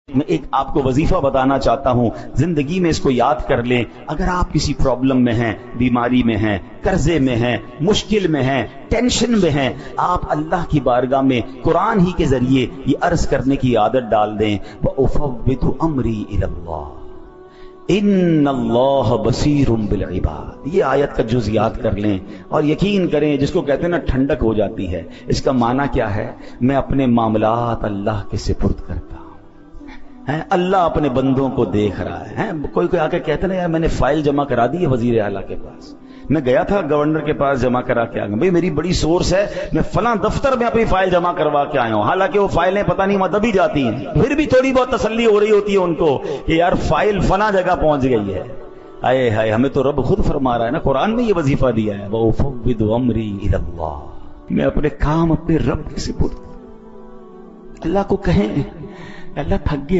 میں ایک آپ کو وظیفہ بتانا چاہتا ہوں، زندگی میں اس کو یاد کر لیں۔ اگر آپ کسی پرابلم میں ہیں، بیماری میں ہیں، قرضے میں ہیں، مشکل میں ہیں، ٹینشن میں ہیں، آپ اللہ کی بارگاہ میں قرآن ہی کے ذریعے یہ عرض کرنے کی عادت ڈال دیں، وَأُفَوِّضُ أَمْرِي إِلَى اللَّهِ ان اللہ بصیر بالعباد۔ یہ آیت کا جز یاد کر لیں اور یقین کریں، جس کو کہتے ہیں نا ٹھنڈک ہو جاتی ہے۔ اس کا معنی کیا ہے؟ میں اپنے معاملات اللہ کے سپرد کرتا ہوں۔ اللہ اپنے بندوں کو دیکھ رہا ہے۔ کوئی آ کے کہتے نا یار میں نے فائل جمع کرا دی ہے وزیر اعلیٰ کے پاس، میں گیا تھا گورنر کے پاس جمع کرا کے آ گیا، بھائی میری بڑی سورس ہے، میں فلاں دفتر میں اپنی فائل جمع کروا کے آیا ہوں، حالانکہ وہ فائلیں پتہ نہیں وہاں دبی جاتی ہیں، پھر بھی تھوڑی بہت تسلی ہو رہی ہوتی ہے ان کو کہ یار فائل فلاں جگہ پہنچ گئی ہے۔ آئے ہائے، ہمیں تو رب خود فرما رہا ہے نا، قرآن میں یہ وظیفہ دیا ہے، وَأُفَوِّضُ أَمْرِي إِلَى اللَّهِ، میں اپنے کام اپنے رب کے سپرد۔ اللہ کو کہیں اللہ تھک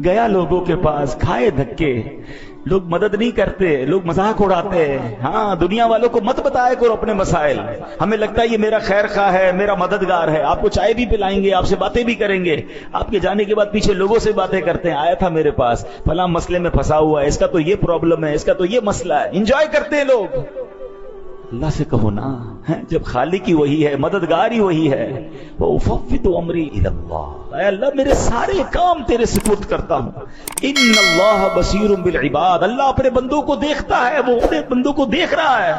گیا لوگوں کے پاس، کھائے دھکے، لوگ مدد نہیں کرتے، لوگ مذاق اڑاتے ہیں۔ ہاں، دنیا والوں کو مت بتایا کرو اپنے مسائل، ہمیں لگتا ہے یہ میرا خیر خواہ ہے، میرا مددگار ہے، آپ کو چائے بھی پلائیں گے، آپ سے باتیں بھی کریں گے، آپ کے جانے کے بعد پیچھے لوگوں سے باتیں کرتے ہیں، آیا تھا میرے پاس فلاں مسئلے میں پھنسا ہوا ہے، اس کا تو یہ پرابلم ہے، اس کا تو یہ مسئلہ ہے، انجوائے کرتے ہیں لوگ۔ اللہ سے کہو نا، جب خالق ہی وہی ہے، مددگار ہی وہی ہے، وَأُفَوِّضُ أَمْرِي إِلَى اللَّهِ، اے اللہ میرے سارے کام تیرے سپرد کرتا ہوں۔ ان اللہ بصیر بالعباد، اللہ اپنے بندوں کو دیکھتا ہے، وہ اپنے بندوں کو دیکھ رہا ہے۔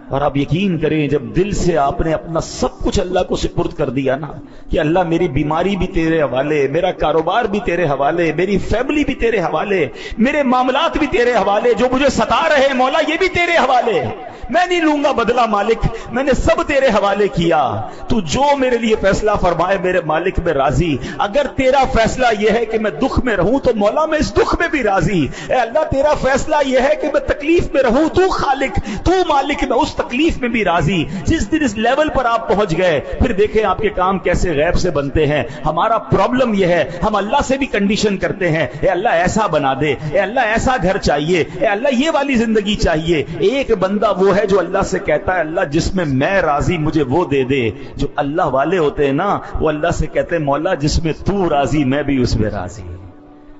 اور آپ یقین کریں، جب دل سے آپ نے اپنا سب کچھ اللہ کو سپرد کر دیا نا، کہ اللہ میری بیماری بھی تیرے حوالے، میرا کاروبار بھی تیرے حوالے، میری فیملی بھی تیرے حوالے، میرے معاملات بھی تیرے حوالے، جو مجھے ستا رہے مولا یہ بھی تیرے حوالے، میں نہیں لوں گا بدلہ مالک، میں نے سب تیرے حوالے کیا، تو جو میرے لیے فیصلہ فرمائے میرے مالک میں راضی۔ اگر تیرا فیصلہ یہ ہے کہ میں دکھ میں رہوں تو مولا میں اس دکھ میں بھی راضی۔ اے اللہ تیرا فیصلہ یہ ہے کہ میں تکلیف میں رہوں، تو خالق، تو مالک، میں اس تکلیف میں بھی راضی۔ جس دن اس لیول پر آپ پہنچ گئے، پھر دیکھیں آپ کے کام کیسے غیب سے بنتے ہیں۔ ہمارا پرابلم یہ ہے، ہم اللہ سے بھی کنڈیشن کرتے ہیں، اے اللہ ایسا بنا دے، اے اللہ ایسا گھر چاہیے، اے اللہ یہ والی زندگی چاہیے۔ ایک بندہ وہ ہے جو اللہ سے کہتا ہے اللہ جس میں میں راضی مجھے وہ دے دے۔ جو اللہ والے ہوتے ہیں نا، وہ اللہ سے کہتے ہیں مولا جس میں تو راضی میں بھی اس میں راضی۔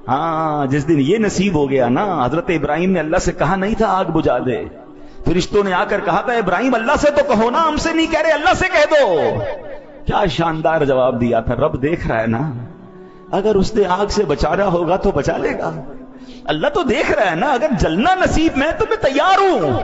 ہاں، جس دن یہ نصیب ہو گیا نا، حضرت ابراہیم نے اللہ سے کہا نہیں تھا آگ بجھا دے، فرشتوں نے آ کر کہا تھا ابراہیم اللہ سے تو کہو نا، ہم سے نہیں کہہ رہے، اللہ سے کہہ دو۔ کیا شاندار جواب دیا تھا، رب دیکھ رہا ہے نا، اگر اس نے آگ سے بچانا ہوگا تو بچا لے گا، اللہ تو دیکھ رہا ہے نا، اگر جلنا نصیب میں تو میں تیار ہوں۔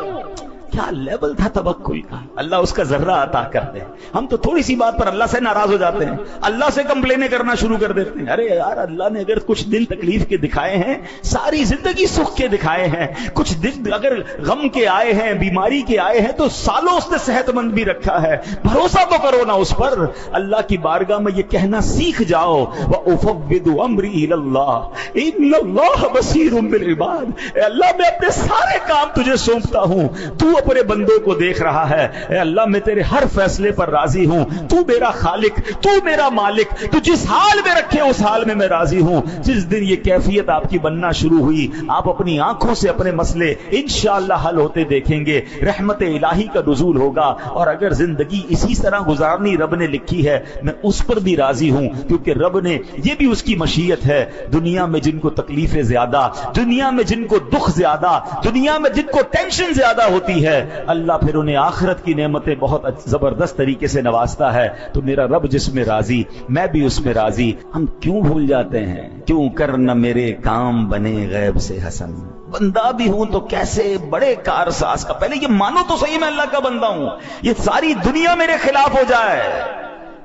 کیا لیول تھا توکل کا، اللہ اس کا ذرہ عطا کر دے۔ ہم تو تھوڑی سی بات پر اللہ سے ناراض ہو جاتے ہیں، اللہ سے کمپلینیں کرنا شروع کر دیتے ہیں۔ ارے یار، اللہ نے اگر کچھ دن تکلیف کے دکھائے ہیں، ساری زندگی سکھ کے دکھائے ہیں، کچھ دن اگر غم کے آئے ہیں، بیماری کے آئے ہیں، تو سالوں اس نے صحت مند بھی رکھا ہے، بھروسہ تو کرو نا اس پر۔ اللہ کی بارگاہ میں یہ کہنا سیکھ جاؤ، وَأُفَوِّضُ أَمْرِي إِلَى اللَّهِ إِنَّ اللَّهَ بَصِيرٌ بِالْعِبَادِ، اے اللہ میں اپنے سارے کام تجھے سونپتا ہوں، تو اپنے بندوں کو دیکھ رہا ہے۔ اے اللہ میں تیرے ہر فیصلے پر راضی ہوں، تو میرا خالق، تو میرا مالک، تو جس حال میں رکھے اس حال میں راضی ہوں۔ جس دن یہ کیفیت آپ کی بننا شروع ہوئی، آپ اپنی آنکھوں سے اپنے مسئلے انشاءاللہ حل ہوتے دیکھیں گے، رحمت الہی کا نزول ہوگا۔ اور اگر زندگی اسی طرح گزارنی رب نے لکھی ہے، میں اس پر بھی راضی ہوں، کیونکہ رب نے یہ بھی اس کی مشیت ہے۔ دنیا میں جن کو تکلیفیں زیادہ، دنیا میں جن کو دکھ زیادہ، دنیا میں جن کو ٹینشن زیادہ ہوتی ہے، اللہ پھر انہیں آخرت کی نعمتیں بہت زبردست طریقے سے نوازتا ہے۔ تو میرا رب جس میں راضی، میں بھی اس میں راضی۔ ہم کیوں بھول جاتے ہیں، کیوں کر نہ میرے کام بنے غیب سے حسن، بندہ بھی ہوں تو کیسے بڑے کارساز کا، پہلے یہ مانو تو صحیح میں اللہ کا بندہ ہوں، یہ ساری دنیا میرے خلاف ہو جائے،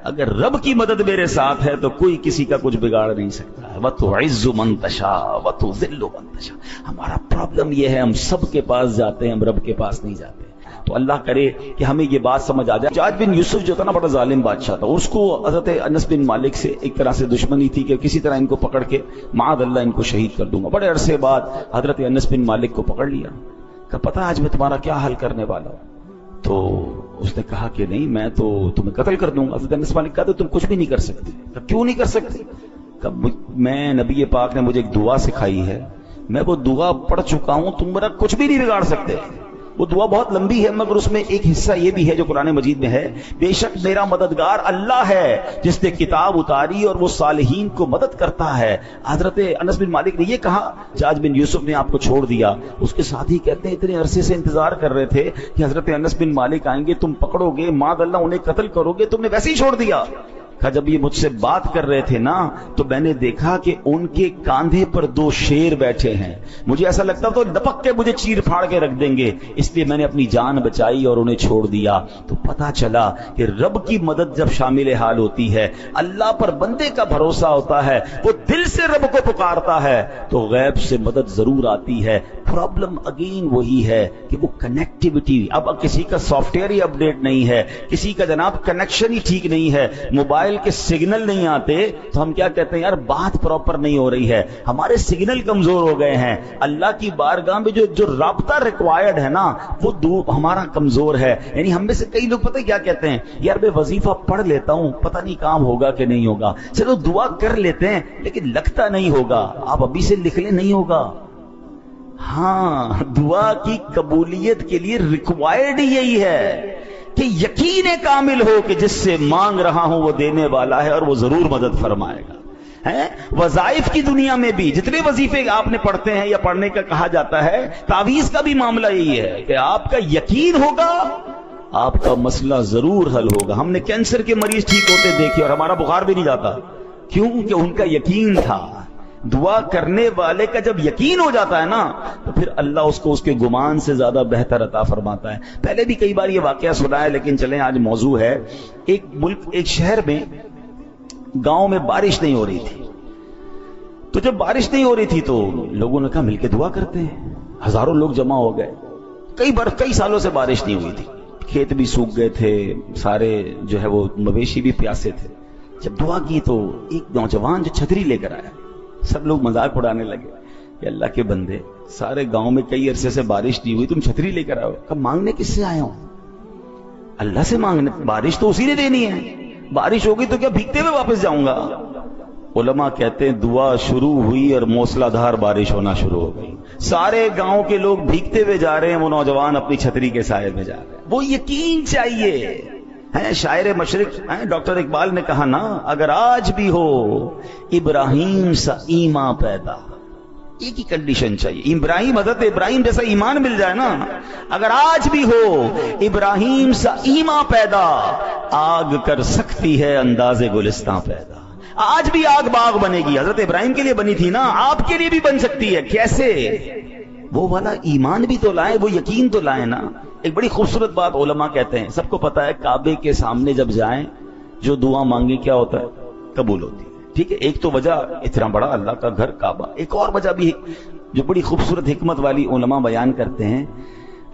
اگر رب کی مدد میرے ساتھ ہے تو کوئی کسی کا کچھ بگاڑ نہیں سکتا ہے۔ وَتُعِزُّ مَن تَشَاءُ وَتُذِلُّ مَن تَشَاءُ۔ ہمارا پرابلم یہ ہے، ہم سب کے پاس جاتے ہیں، ہم رب کے پاس نہیں جاتے۔ تو اللہ کرے کہ ہمیں یہ بات سمجھ آ جائے۔ حجاج بن یوسف جو تھا نا، بڑا ظالم بادشاہ تھا، اس کو حضرت انس بن مالک سے ایک طرح سے دشمنی تھی کہ کسی طرح ان کو پکڑ کے معاذ اللہ ان کو شہید کر دوں گا۔ بڑے عرصے بعد حضرت انس بن مالک کو پکڑ لیا، کہ پتہ آج میں تمہارا کیا حل کرنے والا ہوں۔ تو اس نے کہا کہ نہیں، میں تو تمہیں قتل کر دوں گا۔ حضرت انس مالک کہا تو تم کچھ بھی نہیں کر سکتے۔ کیوں نہیں کر سکتے؟ کہ میں نبی پاک نے مجھے ایک دعا سکھائی ہے، میں وہ دعا پڑھ چکا ہوں، تم میرا کچھ بھی نہیں بگاڑ سکتے۔ وہ دعا بہت لمبی ہے مگر اس میں ایک حصہ یہ بھی ہے جو قرآن مجید میں ہے، بے شک میرا مددگار اللہ ہے جس نے کتاب اتاری اور وہ صالحین کو مدد کرتا ہے۔ حضرت انس بن مالک نے یہ کہا، حجاج بن یوسف نے آپ کو چھوڑ دیا، اس کے ساتھی کہتے ہیں اتنے عرصے سے انتظار کر رہے تھے کہ حضرت انس بن مالک آئیں گے، تم پکڑو گے، معاذ اللہ انہیں قتل کرو گے، تم نے ویسے ہی چھوڑ دیا۔ جب یہ مجھ سے بات کر رہے تھے نا تو میں نے دیکھا کہ ان کے کاندھے پر دو شیر بیٹھے ہیں، مجھے ایسا لگتا تو لپک کے مجھے چیر پھاڑ کے رکھ دیں گے، اس لیے میں نے اپنی جان بچائی اور انہیں چھوڑ دیا۔ تو پتا چلا کہ رب کی مدد جب شامل حال ہوتی ہے، اللہ پر بندے کا بھروسہ ہوتا ہے، وہ دل سے رب کو پکارتا ہے تو غیب سے مدد ضرور آتی ہے۔ پرابلم اگین وہی ہے کہ وہ کنیکٹیوٹی، اب کسی کا سافٹ ویئر ہی اپڈیٹ نہیں ہے، کسی کا جناب کنیکشن ہی ٹھیک نہیں ہے، موبائل کے سگنل نہیں آتے تو ہم کیا کہتے ہیں یار بات پراپر نہیں ہو رہی ہے، ہمارے سگنل کمزور ہو گئے ہیں۔ اللہ کی بارگاہ میں جو رابطہ ریکوائرڈ ہے نا وہ ہمارا کمزور ہے۔ یعنی ہم میں سے کئی لوگ پتہ کیا کہتے ہیں، یار میں وظیفہ پڑھ لیتا ہوں پتہ نہیں کام ہوگا کہ نہیں ہوگا، چلو دعا کر لیتے ہیں لیکن لگتا نہیں ہوگا۔ آپ ابھی سے لکھ لیں نہیں ہوگا۔ ہاں، دعا کی قبولیت کے لیے ریکوائرڈ یہی ہے کہ یقین کامل ہو کہ جس سے مانگ رہا ہوں وہ دینے والا ہے اور وہ ضرور مدد فرمائے گا۔ وظائف کی دنیا میں بھی جتنے وظیفے آپ نے پڑھتے ہیں یا پڑھنے کا کہا جاتا ہے، تعویذ کا بھی معاملہ یہی ہے کہ آپ کا یقین ہوگا آپ کا مسئلہ ضرور حل ہوگا۔ ہم نے کینسر کے مریض ٹھیک ہوتے دیکھے اور ہمارا بخار بھی نہیں جاتا، کیوں کہ ان کا یقین تھا۔ دعا کرنے والے کا جب یقین ہو جاتا ہے نا تو پھر اللہ اس کو اس کے گمان سے زیادہ بہتر عطا فرماتا ہے۔ پہلے بھی کئی بار یہ واقعہ سنا ہے لیکن چلیں آج موضوع ہے، ایک شہر میں گاؤں میں بارش نہیں ہو رہی تھی، تو جب بارش نہیں ہو رہی تھی تو لوگوں نے کہا مل کے دعا کرتے ہیں، ہزاروں لوگ جمع ہو گئے۔ کئی سالوں سے بارش نہیں ہوئی تھی، کھیت بھی سوکھ گئے تھے، سارے جو ہے وہ مویشی بھی پیاسے تھے۔ جب دعا کی تو ایک نوجوان جو چھتری لے کر آیا، سب لوگ مذاق اڑانے لگے کہ اللہ کے بندے سارے گاؤں میں کئی عرصے سے بارش نہیں ہوئی، تم چھتری لے کر آؤ۔ کب مانگنے کس سے آیا ہوں؟ اللہ سے مانگنے، بارش تو اسی نے دینی ہے، بارش ہوگی تو کیا بھیگتے ہوئے واپس جاؤں گا؟ علماء کہتے ہیں دعا شروع ہوئی اور موسلا دھار بارش ہونا شروع ہو گئی، سارے گاؤں کے لوگ بھیگتے ہوئے جا رہے ہیں، وہ نوجوان اپنی چھتری کے سائے میں جا رہے ہیں۔ وہ یقین چاہیے۔ شاعر مشرق ڈاکٹر اقبال نے کہا نا، اگر آج بھی ہو ابراہیم سا ایمان پیدا، ایک ہی کنڈیشن چاہیے، حضرت ابراہیم جیسا ایمان مل جائے نا، اگر آج بھی ہو ابراہیم سا ایمان پیدا، آگ کر سکتی ہے انداز گلستان پیدا۔ آج بھی آگ باغ بنے گی، حضرت ابراہیم کے لیے بنی تھی نا، آپ کے لیے بھی بن سکتی ہے۔ کیسے؟ وہ والا ایمان بھی تو لائیں، وہ یقین تو لائیں نا۔ ایک بڑی خوبصورت بات علماء کہتے ہیں، سب کو پتا ہے کعبے کے سامنے جب جائیں جو دعا مانگے کیا ہوتا ہے؟ قبول ہوتی ہے۔ ٹھیک ہے، ایک تو وجہ اتنا بڑا اللہ کا گھر کعبہ، ایک اور وجہ بھی جو بڑی خوبصورت حکمت والی علماء بیان کرتے ہیں،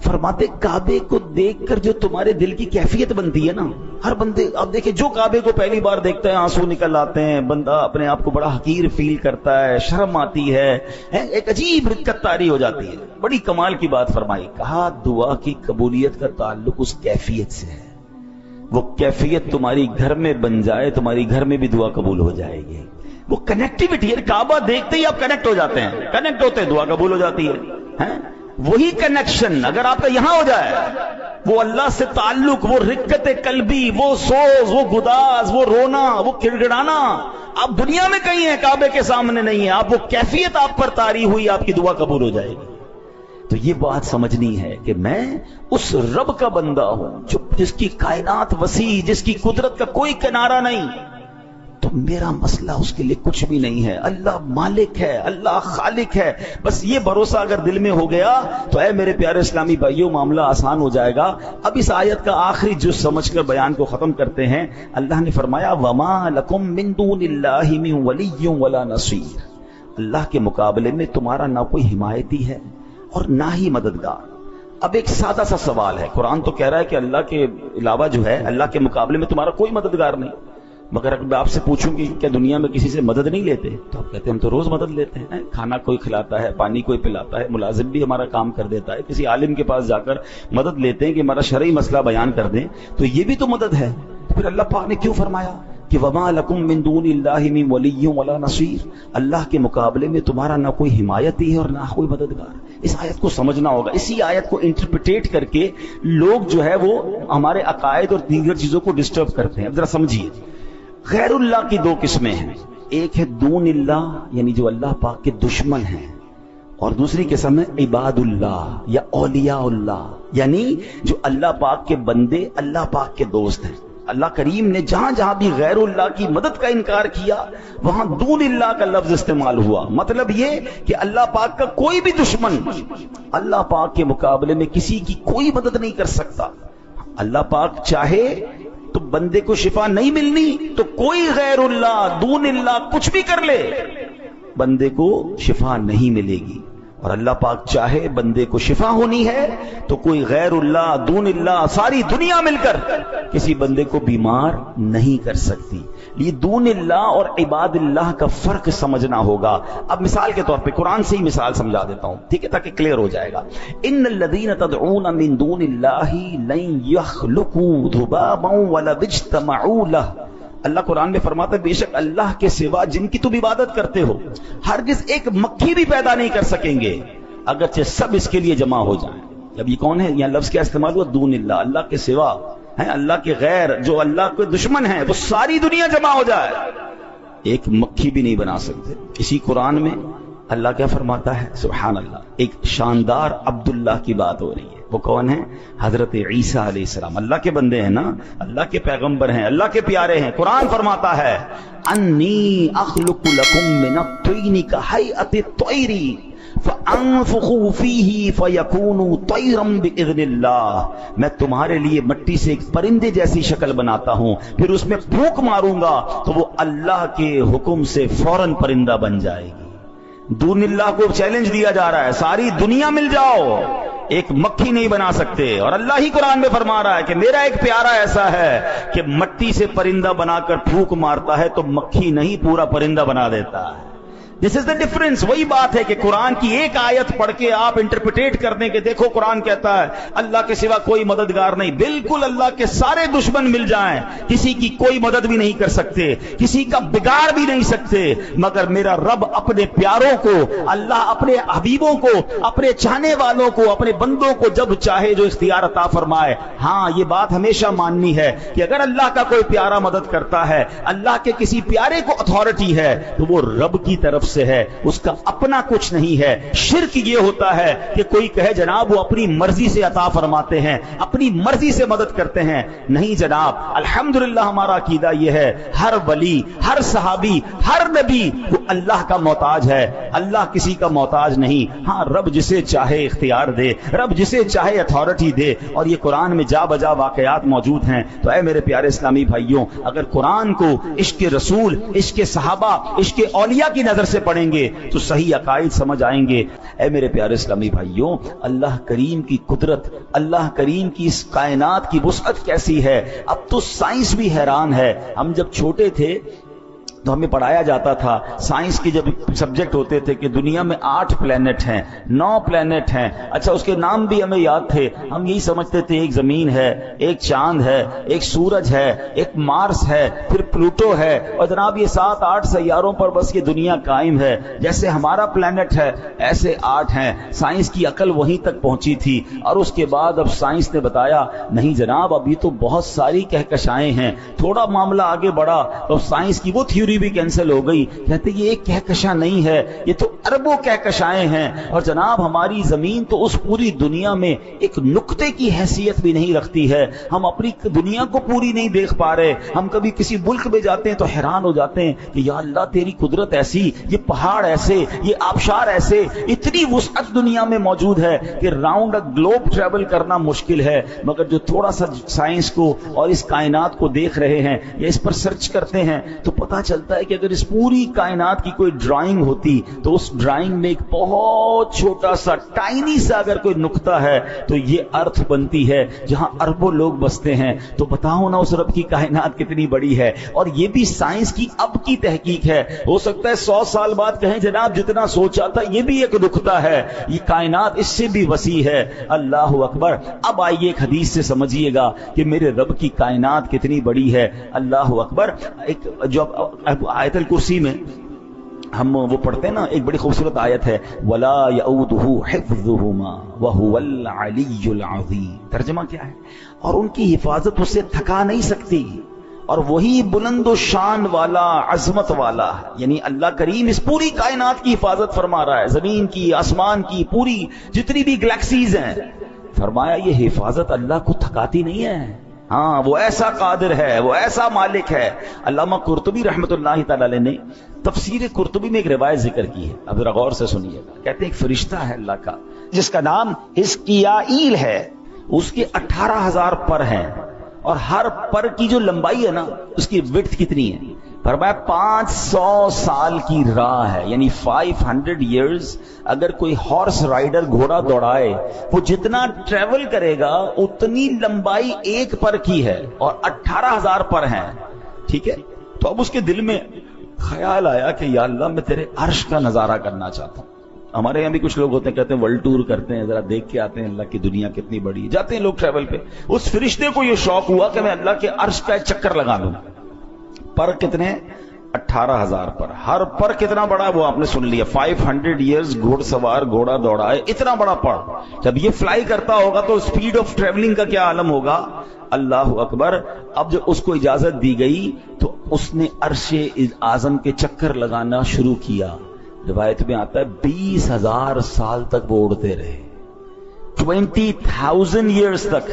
فرماتے کعبے کو دیکھ کر جو تمہارے دل کی کیفیت بنتی ہے نا، ہر بندے آپ دیکھیں جو کعبے کو پہلی بار دیکھتا ہے آنسو نکل آتے ہیں، بندہ اپنے آپ کو بڑا حقیر فیل کرتا ہے، شرم آتی ہے، ایک عجیب رکت طاری ہو جاتی ہے۔ بڑی کمال کی بات فرمائی، کہا دعا کی قبولیت کا تعلق اس کیفیت سے ہے، وہ کیفیت تمہاری گھر میں بن جائے تمہاری گھر میں بھی دعا قبول ہو جائے گی۔ وہ کنیکٹیوٹی ہے، کعبہ دیکھتے ہی آپ کنیکٹ ہو جاتے ہیں، کنیکٹ ہوتے ہیں دعا قبول ہو جاتی ہے۔ وہی کنیکشن اگر آپ کا یہاں ہو جائے، وہ اللہ سے تعلق، وہ رقت قلبی، وہ سوز، وہ گداز، وہ رونا، وہ گڑگڑانا آپ دنیا میں کہیں ہیں، کعبے کے سامنے نہیں ہے۔ آپ وہ کیفیت آپ پر طاری ہوئی، آپ کی دعا قبول ہو جائے گی۔ تو یہ بات سمجھنی ہے کہ میں اس رب کا بندہ ہوں جس کی کائنات وسیع، جس کی قدرت کا کوئی کنارہ نہیں، تو میرا مسئلہ اس کے لیے کچھ بھی نہیں ہے۔ اللہ مالک ہے، اللہ خالق ہے، بس یہ بھروسہ اگر دل میں ہو گیا تو اے میرے پیارے اسلامی بھائیوں معاملہ آسان ہو جائے گا۔ اب اس آیت کا آخری جز سمجھ کر بیان کو ختم کرتے ہیں۔ اللہ نے فرمایا وَمَا لَكُم مِّن دُونِ اللَّهِ مِن وَلِيٍّ وَلَا نَصِيرٍ، اللہ کے مقابلے میں تمہارا نہ کوئی حمایتی ہے اور نہ ہی مددگار۔ اب ایک سادہ سا سوال ہے، قرآن تو کہہ رہا ہے کہ اللہ کے علاوہ جو ہے، اللہ کے مقابلے میں تمہارا کوئی مددگار نہیں، مگر اگر میں آپ سے پوچھوں کہ کیا دنیا میں کسی سے مدد نہیں لیتے تو آپ کہتے ہیں ہم تو روز مدد لیتے ہیں، کھانا کوئی کھلاتا ہے، پانی کوئی پلاتا ہے، ملازم بھی ہمارا کام کر دیتا ہے، کسی عالم کے پاس جا کر مدد لیتے ہیں کہ ہمارا شرعی مسئلہ بیان کر دیں، تو یہ بھی تو مدد ہے۔ تو پھر اللہ پاک نے کیوں فرمایا کہ وما لکم من دون اللہ من ولی ولا نصیر، اللہ کے مقابلے میں تمہارا نہ کوئی حمایتی ہے اور نہ کوئی مددگار۔ اس آیت کو سمجھنا ہوگا۔ اسی آیت کو انٹرپریٹ کر کے لوگ جو ہے وہ ہمارے عقائد اور دیگر چیزوں کو ڈسٹرب کرتے ہیں۔ اب ذرا سمجھیے، غیر اللہ کی دو قسمیں ہیں، ایک ہے دون اللہ یعنی جو اللہ پاک کے دشمن ہیں، اور دوسری قسم ہے عباد اللہ یا اولیاء اللہ یعنی جو اللہ پاک کے بندے، اللہ پاک کے دوست ہیں۔ اللہ کریم نے جہاں جہاں بھی غیر اللہ کی مدد کا انکار کیا وہاں دون اللہ کا لفظ استعمال ہوا۔ مطلب یہ کہ اللہ پاک کا کوئی بھی دشمن اللہ پاک کے مقابلے میں کسی کی کوئی مدد نہیں کر سکتا۔ اللہ پاک چاہے تو بندے کو شفا نہیں ملنی تو کوئی غیر اللہ دون اللہ کچھ بھی کر لے بندے کو شفا نہیں ملے گی، اور اللہ پاک چاہے بندے کو شفا ہونی ہے تو کوئی غیر اللہ دون اللہ ساری دنیا مل کر کسی بندے کو بیمار نہیں کر سکتی۔ یہ دون اللہ اور عباد اللہ کا فرق سمجھنا ہوگا۔ اب مثال کے طور پہ قرآن سے ہی مثال سمجھا دیتا ہوں، ٹھیک ہے، تاکہ کلیئر ہو جائے گا۔ ان الذین تدعون من دون اللہ لن یخلقوا ذبابا ولو اجتمعوا لہ، اللہ قرآن میں فرماتا ہے بے شک اللہ کے سوا جن کی تم عبادت کرتے ہو ہرگز ایک مکھی بھی پیدا نہیں کر سکیں گے اگرچہ سب اس کے لیے جمع ہو جائیں۔ اب یہ کون ہے؟ یہاں لفظ کیا استعمال ہوا؟ دون اللہ، اللہ کے سوا ہے، اللہ کے غیر جو اللہ کے دشمن ہیں وہ ساری دنیا جمع ہو جائے ایک مکھی بھی نہیں بنا سکتے۔ اسی قرآن میں اللہ کیا فرماتا ہے؟ سبحان اللہ، ایک شاندار عبداللہ کی بات ہو رہی ہے۔ وہ کون ہے؟ حضرت عیسیٰ علیہ السلام، اللہ کے بندے ہیں نا، اللہ کے پیغمبر ہیں، اللہ کے پیارے ہیں۔ قرآن فرماتا ہے انی اخلق لکم من الطین کہیئۃ الطیر فانفخ فیہ فیکون طیرا باذن اللہ، میں تمہارے لیے مٹی سے ایک پرندے جیسی شکل بناتا ہوں، پھر اس میں پھونک ماروں گا تو وہ اللہ کے حکم سے فوراً پرندہ بن جائے گی۔ دون اللہ کو چیلنج دیا جا رہا ہے، ساری دنیا مل جاؤ ایک مکھی نہیں بنا سکتے، اور اللہ ہی قرآن میں فرما رہا ہے کہ میرا ایک پیارا ایسا ہے کہ مٹی سے پرندہ بنا کر پھونک مارتا ہے تو مکھی نہیں پورا پرندہ بنا دیتا ہے۔ دس از دا ڈفرنس۔ وہی بات ہے کہ قرآن کی ایک آیت پڑھ کے آپ انٹرپریٹ کر دیں کہ دیکھو قرآن کہتا ہے اللہ کے سوا کوئی مددگار نہیں، بالکل اللہ کے سارے دشمن مل جائیں کسی کی کوئی مدد بھی نہیں کر سکتے، کسی کا بگاڑ بھی نہیں سکتے، مگر میرا رب اپنے پیاروں کو، اللہ اپنے حبیبوں کو، اپنے چاہنے والوں کو، اپنے بندوں کو جب چاہے جو اختیار عطا فرمائے۔ ہاں یہ بات ہمیشہ ماننی ہے کہ اگر اللہ کا کوئی پیارا مدد کرتا ہے، اللہ کے کسی پیارے کو اتھارٹی ہے تو وہ رب کی طرف سے ہے، اس کا اپنا کچھ نہیں ہے۔ شرک یہ ہوتا ہے کہ کوئی کہے جناب وہ اپنی مرضی سے عطا فرماتے ہیں، اپنی مرضی سے مدد کرتے ہیں۔ نہیں جناب، الحمدللہ ہمارا عقیدہ یہ ہے ہر ولی، ہر صحابی، ہر نبی وہ اللہ کا محتاج ہے، اللہ کسی کا محتاج نہیں۔ ہاں رب جسے چاہے اختیار دے، رب جسے چاہے اتھارٹی دے، اور یہ قرآن میں جا بجا واقعات موجود ہیں۔ تو اے میرے پیارے اسلامی بھائیوں، اگر قرآن کو عشق رسول، عشق صحابہ، عشق اولیاء کی نظر سے پڑھیں گے تو صحیح عقائد سمجھ آئیں گے۔ اے میرے پیارے اسلامی بھائیوں، اللہ کریم کی قدرت، اللہ کریم کی اس کائنات کی وسعت کیسی ہے، اب تو سائنس بھی حیران ہے۔ ہم جب چھوٹے تھے تو ہمیں پڑھایا جاتا تھا، سائنس کے جب سبجیکٹ ہوتے تھے کہ دنیا میں 8 پلینٹ ہیں، 9 پلینٹ ہیں، اچھا اس کے نام بھی ہمیں یاد تھے، ہم یہی سمجھتے تھے ایک زمین ہے، ایک چاند ہے، ایک سورج ہے، ایک مارس ہے، پھر پلوٹو ہے، اور جناب یہ 7-8 سیاروں پر بس یہ دنیا قائم ہے، جیسے ہمارا پلینٹ ہے ایسے 8 ہیں۔ سائنس کی عقل وہیں تک پہنچی تھی، اور اس کے بعد اب سائنس نے بتایا نہیں جناب ابھی تو بہت ساری کہکشائیں ہیں۔ تھوڑا معاملہ آگے بڑھا تو سائنس کی وہ تھیوری بھی کینسل ہو گئی، کہتے یہ ایک کہکشاں نہیں ہے، یہ تو اربوں کہکشائیں ہیں، اور جناب ہماری زمین تو اس پوری دنیا میں ایک نقطے کی حیثیت بھی نہیں رکھتی ہے، ہم اپنی دنیا کو پوری نہیں دیکھ پا رہے۔ ہم کبھی کسی ملک میں جاتے ہیں تو حیران ہو جاتے ہیں کہ یا اللہ تیری قدرت ایسی، یہ پہاڑ ایسے، یہ آبشار ایسے، اتنی وسعت دنیا میں موجود ہے کہ راؤنڈ گلوب ٹریول کرنا مشکل ہے، مگر جو تھوڑا سا سائنس کو اور اس کائنات کو دیکھ رہے ہیں یا اس پر سرچ کرتے ہیں تو پتہ چلتا چلتا ہے کہ اگر اس پوری کائنات کی کوئی ڈرائنگ ہوتی تو اس ڈرائنگ میں ایک بہت چھوٹا سا ٹائنی سا اگر کوئی نقطہ ہے تو یہ ارتھ بنتی ہے جہاں اربوں لوگ بستے ہیں. تو بتاؤ نا اس رب کی کائنات کتنی بڑی ہے. اور یہ بھی سائنس کی اب کی تحقیق ہے. ہو سکتا ہے 100 سال بعد کہیں جناب جتنا سوچا تھا یہ بھی ایک نقطہ ہے, یہ کائنات اس سے بھی وسیع ہے. اللہ اکبر. اب آئیے ایک حدیث سے سمجھیے گا کہ میرے رب کی کائنات کتنی بڑی ہے. اللہ اکبر. ایک جو آیت الکرسی میں ہم وہ پڑھتے ہیں نا, ایک بڑی خوبصورت آیت ہے وَلَا يَعُودُهُ حِفْظُهُمَا وَهُوَ الْعَلِيُّ الْعَظِيمُ. ترجمہ کیا ہے؟ اور ان کی حفاظت اسے تھکا نہیں سکتی, اور وہی بلند و شان والا, عظمت والا. یعنی اللہ کریم اس پوری کائنات کی حفاظت فرما رہا ہے, زمین کی, آسمان کی, پوری جتنی بھی گلیکسیز ہیں. فرمایا یہ حفاظت اللہ کو تھکاتی نہیں ہے. ہاں, وہ ایسا قادر ہے, وہ ایسا مالک ہے. علامہ قرطبی رحمۃ اللہ تعالی علیہ نے تفسیر قرطبی میں ایک روایت ذکر کی ہے, اب ذرا غور سے سنیے گا. کہتے ہیں ایک فرشتہ ہے اللہ کا جس کا نام حزقیائیل ہے, اس کے 18,000 پر ہیں, اور ہر پر کی جو لمبائی ہے نا اس کی وڈتھ کتنی ہے؟ فرمایا 500 سال کی راہ ہے. یعنی 500 ایئرز. اگر کوئی ہارس رائڈر گھوڑا دوڑائے وہ جتنا ٹریول کرے گا اتنی لمبائی ایک پر کی ہے, اور 18,000 پر ہیں. ٹھیک ہے, تو اب اس کے دل میں خیال آیا کہ یا اللہ میں تیرے عرش کا نظارہ کرنا چاہتا ہوں. ہمارے یہاں بھی کچھ لوگ ہوتے ہیں, کہتے ہیں ورلڈ ٹور کرتے ہیں, ذرا دیکھ کے آتے ہیں اللہ کی دنیا کتنی بڑی. جاتے ہیں لوگ ٹریول پہ. اس فرشتے کو یہ شوق ہوا کہ میں اللہ کے عرش کا ایک چکر لگا لوں. پر کتنے؟ 18,000 پر. ہر پر کتنا بڑا وہ آپ نے سن لیا, 500 ایئرز گھوڑ سوار گھوڑا دوڑائے, اتنا بڑا پر. جب یہ فلائی کرتا ہوگا تو سپیڈ آف ٹریولنگ کا کیا عالم ہوگا. اللہ اکبر. اب جب اس کو اجازت دی گئی تو اس نے عرش اعظم کے چکر لگانا شروع کیا. روایت میں آتا ہے 20,000 سال تک وہ اڑتے رہے, 20,000 ایئرز تک.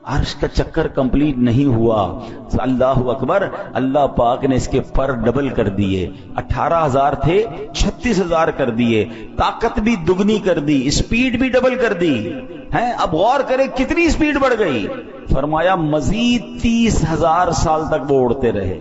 عرش کا چکر کمپلیٹ نہیں ہوا. اللہ اکبر. اللہ پاک نے اس کے پر ڈبل کر دیے. 18,000 تھے 36,000 کر دیے. طاقت بھی دگنی کر دی, اسپیڈ بھی ڈبل کر دی. ہیں, اب غور کرے کتنی اسپیڈ بڑھ گئی. فرمایا مزید 30,000 سال تک وہ اڑتے رہے,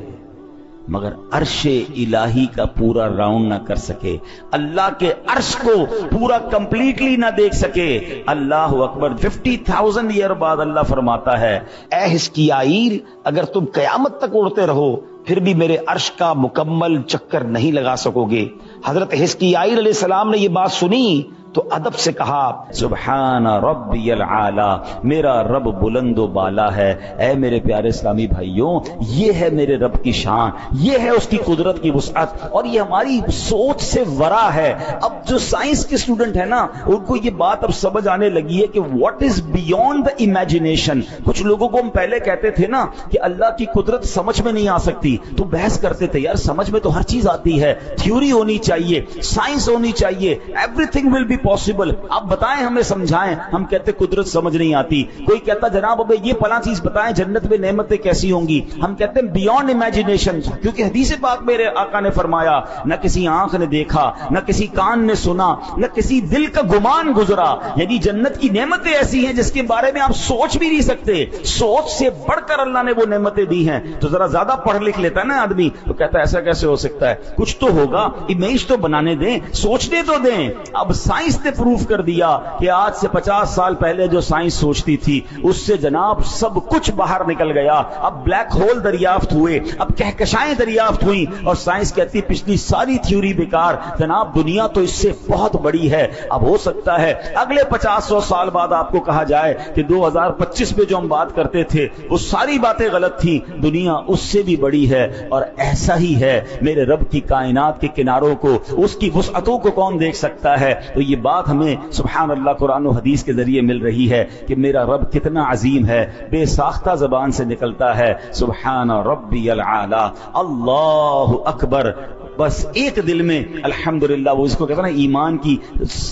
مگر عرش الہی کا پورا راؤنڈ نہ کر سکے, اللہ کے عرش کو پورا کمپلیٹلی نہ دیکھ سکے. اللہ اکبر. 50,000 ایئر بعد اللہ فرماتا ہے اے حزقیائیل اگر تم قیامت تک اڑتے رہو پھر بھی میرے عرش کا مکمل چکر نہیں لگا سکو گے. حضرت حزقیائیل علیہ السلام نے یہ بات سنی تو ادب سے کہا سبحان ربی العالی, میرا رب بلند و بالا ہے. اے میرے پیارے اسلامی بھائیوں, یہ ہے میرے رب کی شان, یہ ہے اس کی قدرت کی وسعت, اور یہ ہماری سوچ سے ورا ہے. اب جو سائنس کے اسٹوڈنٹ ہیں نا ان کو یہ بات اب سمجھ آنے لگی ہے کہ what is beyond the imagination. کچھ لوگوں کو ہم پہلے کہتے تھے نا کہ اللہ کی قدرت سمجھ میں نہیں آ سکتی, تو بحث کرتے تھے یار سمجھ میں تو ہر چیز آتی ہے, تھیوری ہونی چاہیے, سائنس ہونی چاہیے, everything will be possible. آپ بتائیں, ہمیں سمجھائیں. ہم کہتے قدرت سمجھ نہیں آتی. کوئی کہتا جناب ابے یہ فلاں چیز بتائیں جنت میں نعمتیں کیسی ہوں گی. ہم کہتے ہیں بیونڈ امیجنیشن, کیونکہ حدیث پاک میرے آقا نے فرمایا نہ کسی آنکھ نے دیکھا, نہ کسی کان نے سنا, نہ کسی دل کا گمان گزرا. یعنی جنت کی نعمتیں ایسی ہیں جس کے بارے میں آپ سوچ بھی نہیں سکتے. سوچ سے بڑھ کر اللہ نے وہ نعمتیں دی ہیں. تو ذرا زیادہ پڑھ لکھ لیتا ہے نا آدمی تو کہتا ہے ایسا کیسے ہو سکتا ہے, کچھ تو ہوگا, امیج تو بنانے دیں, سوچنے تو دیں. اب سائنس نے پروف کر دیا کہ آج سے 50 سال پہلے جو سائنس سوچتی تھی اس سے جناب سب کچھ باہر نکل گیا. اب بلیک ہول دریافت ہوئے, اب کہکشائیں دریافت ہوئیں, اور سائنس کہتی پچھلی ساری تھیوری بیکار, جناب دنیا تو اس سے بہت بڑی ہے. اب ہو سکتا ہے اگلے 50-100 سال بعد آپ کو کہا جائے کہ 2025 میں جو ہم بات کرتے تھے وہ ساری باتیں غلط تھیں, دنیا اس سے بھی بڑی ہے. اور ایسا ہی ہے میرے رب کی کائنات کے کناروں کو, اس کی وسعتوں کو کون دیکھ سکتا ہے. تو یہ بات ہمیں سبحان اللہ قرآن و حدیث کے ذریعے مل رہی ہے کہ میرا رب کتنا عظیم ہے. بے ساختہ زبان سے نکلتا ہے سبحان ربی العالی, اللہ اکبر. بس ایک دل میں الحمدللہ, وہ اس کو کہتا ہے نا ایمان کی,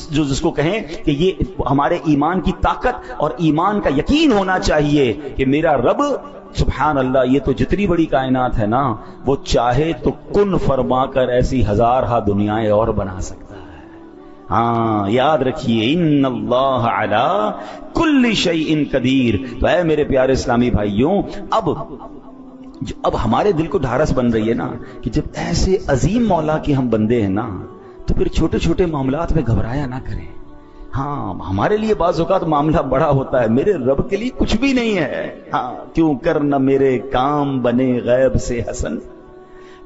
جو جس کو کہیں کہ یہ ہمارے ایمان کی طاقت اور ایمان کا یقین ہونا چاہیے کہ میرا رب سبحان اللہ یہ تو جتنی بڑی کائنات ہے نا وہ چاہے تو کن فرما کر ایسی ہزارہ دنیایں اور بنا سکتا ہے. ہاں یاد رکھیے ان اللہ علی کل شیء قدیر. تو اے میرے پیارے اسلامی بھائیوں, اب اب ہمارے دل کو ڈھارس بن رہی ہے نا کہ جب ایسے عظیم مولا کے ہم بندے ہیں نا تو پھر چھوٹے چھوٹے معاملات میں گھبرایا نہ کریں. ہاں ہمارے لیے بعض اوقات معاملہ بڑا ہوتا ہے، میرے رب کے لیے کچھ بھی نہیں ہے. ہاں کیوں کر نہ میرے کام بنے غیب سے حسن،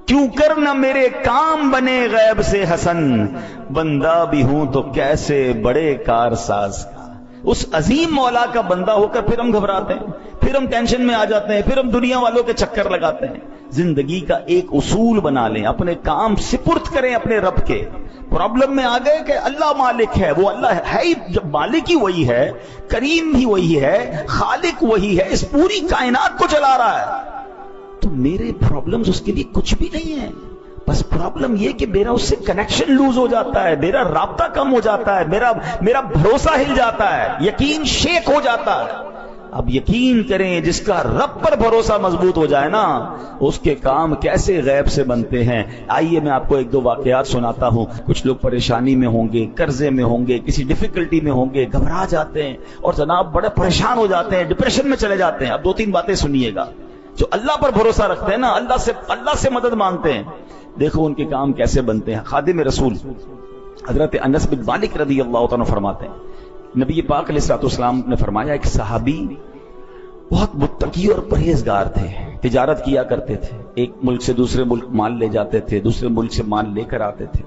کیوں کر نہ میرے کام بنے غیب سے حسن، بندہ بھی ہوں تو کیسے بڑے کارساز کا. اس عظیم مولا کا بندہ ہو کر پھر ہم گھبراتے ہیں، پھر ہم ٹینشن میں آ جاتے ہیں، پھر ہم دنیا والوں کے چکر لگاتے ہیں. زندگی کا ایک اصول بنا لیں، اپنے کام سپرد کریں اپنے رب کے. پرابلم میں آ گئے کہ اللہ مالک ہے، وہ اللہ ہے ہی، جب مالک ہی وہی ہے، کریم بھی وہی ہے، خالق وہی ہے، اس پوری کائنات کو چلا رہا ہے، تو میرے پرابلمز اس کے لیے کچھ بھی نہیں ہے. بس پرابلم یہ کہ میرا اس سے کنیکشن لوز ہو جاتا ہے، میرا رابطہ کم ہو جاتا ہے، میرا بھروسہ ہل جاتا ہے، یقین شیک ہو جاتا ہے. اب یقین کریں جس کا رب پر بھروسہ مضبوط ہو جائے نا، اس کے کام کیسے غیب سے بنتے ہیں. آئیے میں آپ کو ایک دو واقعات سناتا ہوں. کچھ لوگ پریشانی میں ہوں گے، قرضے میں ہوں گے، کسی ڈیفیکلٹی میں ہوں گے، گھبرا جاتے ہیں اور جناب بڑے پریشان ہو جاتے ہیں، ڈپریشن میں چلے جاتے ہیں. اب دو تین باتیں سنیے گا. جو اللہ پر بھروسہ رکھتے ہیں نا، اللہ سے مدد مانگتے ہیں، دیکھو ان کے کام کیسے بنتے ہیں. خادم رسول حضرت انس بن مالک رضی اللہ تعالیٰ فرماتے ہیں، نبی پاک علیہ الصلوۃ والسلام نے فرمایا ایک صحابی بہت متقی اور پرہیزگار تھے، تجارت کیا کرتے تھے، ایک ملک سے دوسرے ملک مال لے جاتے تھے، دوسرے ملک سے مال لے کر آتے تھے.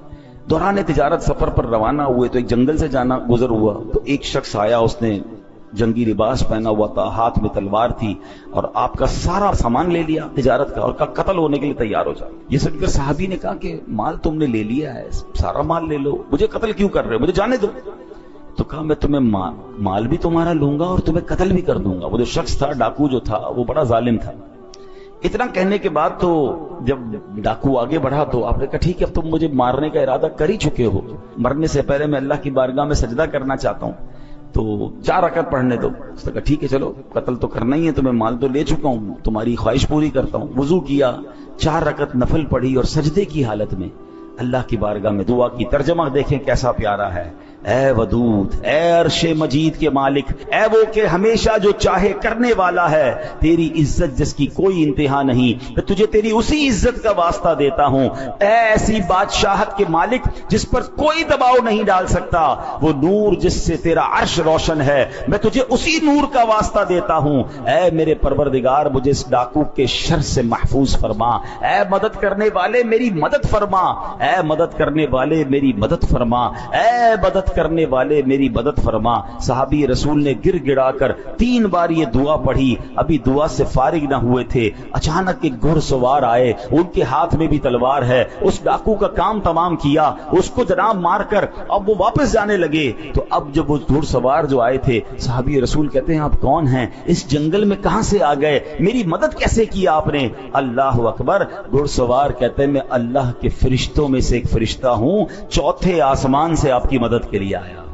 دوران تجارت سفر پر روانہ ہوئے تو ایک جنگل سے جانا گزر ہوا تو ایک شخص آیا، اس نے جنگی لباس پہنا ہوا تھا، ہاتھ میں تلوار تھی اور آپ کا سارا سامان لے لیا تجارت کا اور کہا قتل ہونے کے لیے تیار ہو جاؤ. یہ سن کر صحابی نے کہا کہ مال تم نے لے لیا ہے، سارا مال لے لو، مجھے قتل کیوں کر رہے ہو، مجھے جانے دو. تو کہا میں تمہیں مال بھی تمہارا لوں گا اور تمہیں قتل بھی کر دوں گا. وہ جو شخص تھا، ڈاکو جو تھا، وہ بڑا ظالم تھا. اتنا کہنے کے بعد تو جب ڈاکو آگے بڑھا تو آپ نے کہا ٹھیک ہے اب تم مجھے مارنے کا ارادہ کر ہی چکے ہو، مرنے سے پہلے میں اللہ کی بارگاہ میں سجدہ کرنا چاہتا ہوں، تو 4 رکعت پڑھنے دو. اس نے کہا ٹھیک ہے چلو، قتل تو کرنا ہی ہے، تمہیں مال تو لے چکا ہوں، تمہاری خواہش پوری کرتا ہوں. وضو کیا، 4 رکعت نفل پڑھی اور سجدے کی حالت میں اللہ کی بارگاہ میں دعا کی. ترجمہ دیکھیں کیسا پیارا ہے. اے ودود، اے عرش مجید کے مالک، اے وہ کہ ہمیشہ جو چاہے کرنے والا ہے، تیری عزت جس کی کوئی انتہا نہیں، میں تجھے تیری اسی عزت کا واسطہ دیتا ہوں. اے ایسی بادشاہت کے مالک جس پر کوئی دباؤ نہیں ڈال سکتا، وہ نور جس سے تیرا عرش روشن ہے، میں تجھے اسی نور کا واسطہ دیتا ہوں. اے میرے پروردگار، مجھے اس ڈاکو کے شر سے محفوظ فرما. اے مدد کرنے والے میری مدد فرما، اے مدد کرنے والے میری مدد فرما، اے مدد کرنے والے میری مدد فرما. صحابی رسول نے گر گڑا کر 3 بار یہ دعا پڑھی. ابھی دعا سے فارغ نہ ہوئے تھے، اچانک ایک گھڑ سوار آئے، ان کے ہاتھ میں بھی تلوار ہے. اس ڈاکو کا کام تمام کیا، اس کو جناب مار کر اب وہ واپس جانے لگے. تو اب جب وہ گھڑ سوار جو آئے تھے، صحابی رسول کہتے ہیں آپ کون ہیں، اس جنگل میں کہاں سے آ گئے، میری مدد کیسے کی آپ نے؟ اللہ اکبر. گھڑ سوار کہتے ہیں میں اللہ کے فرشتوں میں سے ایک فرشتہ ہوں، 4تھے آسمان سے آپ کی مدد کے لیے آیا ہوں.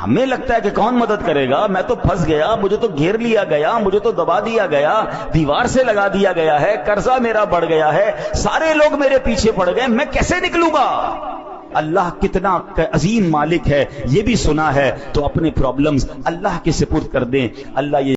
ہمیں لگتا ہے کہ کون مدد کرے گا، میں تو پھنس گیا، مجھے تو گھیر لیا گیا، مجھے تو دبا دیا گیا، دیوار سے لگا دیا گیا ہے، قرضہ میرا بڑھ گیا ہے، سارے لوگ میرے پیچھے پڑ گئے، میں کیسے نکلوں گا؟ اللہ کتنا عظیم مالک ہے یہ بھی سنا ہے. تو اپنے پرابلمز اللہ کے سپرد کر دیں. اللہ یہ